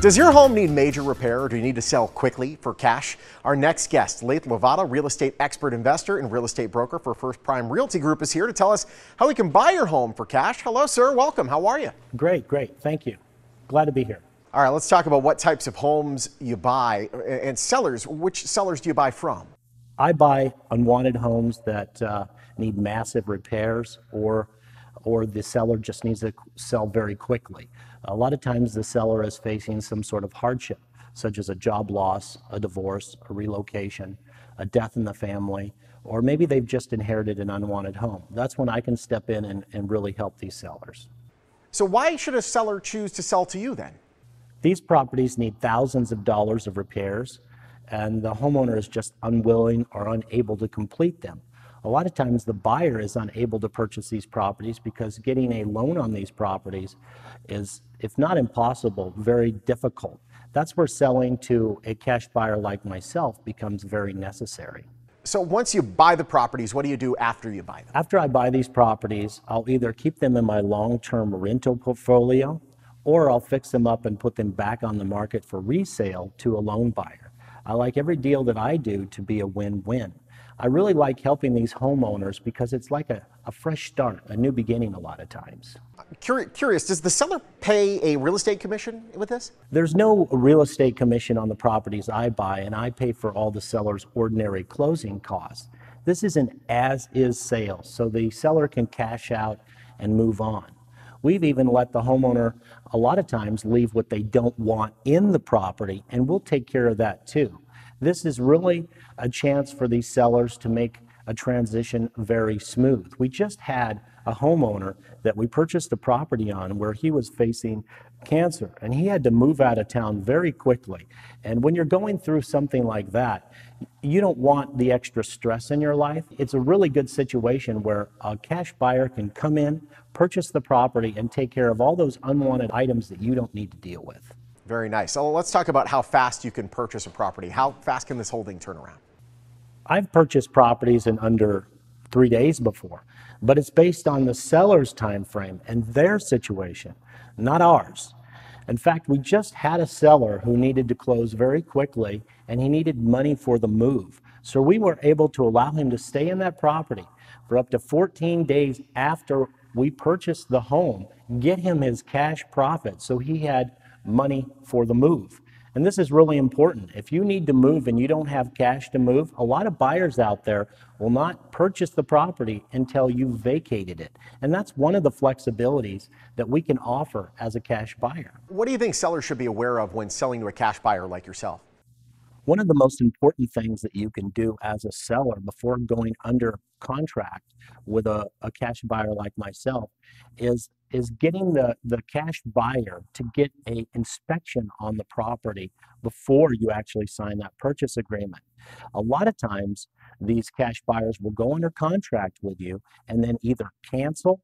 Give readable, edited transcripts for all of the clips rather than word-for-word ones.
Does your home need major repair, or do you need to sell quickly for cash? Our next guest, Lathe Lavada, real estate expert, investor, and real estate broker for First Prime Realty Group, is here to tell us how we can buy your home for cash. Hello, sir. Welcome. How are you? Great. Thank you. Glad to be here. All right, let's talk about what types of homes you buy and sellers. Which sellers do you buy from? I buy unwanted homes that need massive repairs, or the seller just needs to sell very quickly. A lot of times the seller is facing some sort of hardship, such as a job loss, a divorce, a relocation, a death in the family, or maybe they've just inherited an unwanted home. That's when I can step in and really help these sellers. So why should a seller choose to sell to you then? These properties need thousands of dollars of repairs, and the homeowner is just unwilling or unable to complete them. A lot of times the buyer is unable to purchase these properties because getting a loan on these properties is, if not impossible, very difficult. That's where selling to a cash buyer like myself becomes very necessary. So once you buy the properties, what do you do after you buy them? After I buy these properties, I'll either keep them in my long-term rental portfolio, or I'll fix them up and put them back on the market for resale to a loan buyer. I like every deal that I do to be a win-win. I really like helping these homeowners because it's like a fresh start, a new beginning a lot of times. Curious, does the seller pay a real estate commission with this? There's no real estate commission on the properties I buy, and I pay for all the seller's ordinary closing costs. This is an as-is sale, so the seller can cash out and move on. We've even let the homeowner a lot of times leave what they don't want in the property, and we'll take care of that too. This is really a chance for these sellers to make a transition very smooth. We just had a homeowner that we purchased a property on where he was facing cancer, and he had to move out of town very quickly. And when you're going through something like that, you don't want the extra stress in your life. It's a really good situation where a cash buyer can come in, purchase the property, and take care of all those unwanted items that you don't need to deal with. Very nice. So let's talk about how fast you can purchase a property. How fast can this whole thing turn around? I've purchased properties in under 3 days before, but it's based on the seller's time frame and their situation, not ours. In fact, we just had a seller who needed to close very quickly, and he needed money for the move. So we were able to allow him to stay in that property for up to 14 days after we purchased the home, get him his cash profit so he had money for the move. And this is really important. If you need to move and you don't have cash to move, a lot of buyers out there will not purchase the property until you've vacated it. And that's one of the flexibilities that we can offer as a cash buyer. What do you think sellers should be aware of when selling to a cash buyer like yourself? One of the most important things that you can do as a seller before going under contract with a cash buyer like myself is getting the cash buyer to get an inspection on the property before you actually sign that purchase agreement. A lot of times these cash buyers will go under contract with you and then either cancel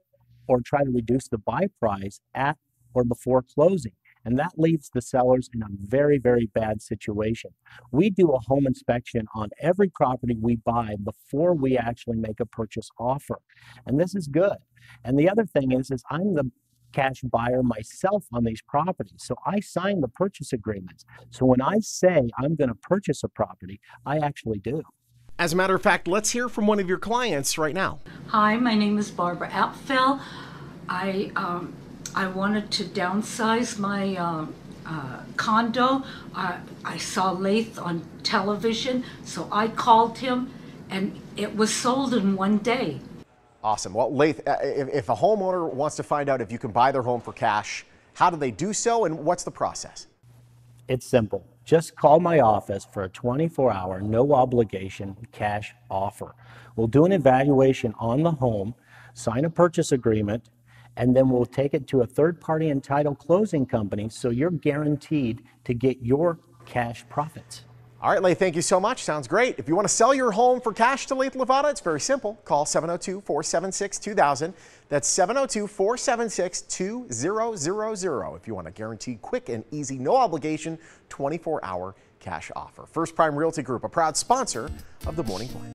or try to reduce the buy price at or before closing. And that leaves the sellers in a very, very bad situation. We do a home inspection on every property we buy before we actually make a purchase offer. And this is good. And the other thing is I'm the cash buyer myself on these properties. So I sign the purchase agreements. So when I say I'm going to purchase a property, I actually do. As a matter of fact, let's hear from one of your clients right now. Hi, my name is Barbara Apfel. I wanted to downsize my condo. I saw Lathe on television, so I called him, and it was sold in 1 day. Awesome. Well, Lathe, if a homeowner wants to find out if you can buy their home for cash, how do they do so, and what's the process? It's simple. Just call my office for a 24-hour, no obligation cash offer. We'll do an evaluation on the home, sign a purchase agreement, and then we'll take it to a third-party and title closing company, so you're guaranteed to get your cash profits. All right, Lathe, thank you so much. Sounds great. If you want to sell your home for cash to Lathe Lavada, it's very simple. Call 702-476-2000. That's 702-476-2000 if you want a guaranteed, quick and easy, no obligation, 24-hour cash offer. First Prime Realty Group, a proud sponsor of the Morning Blend.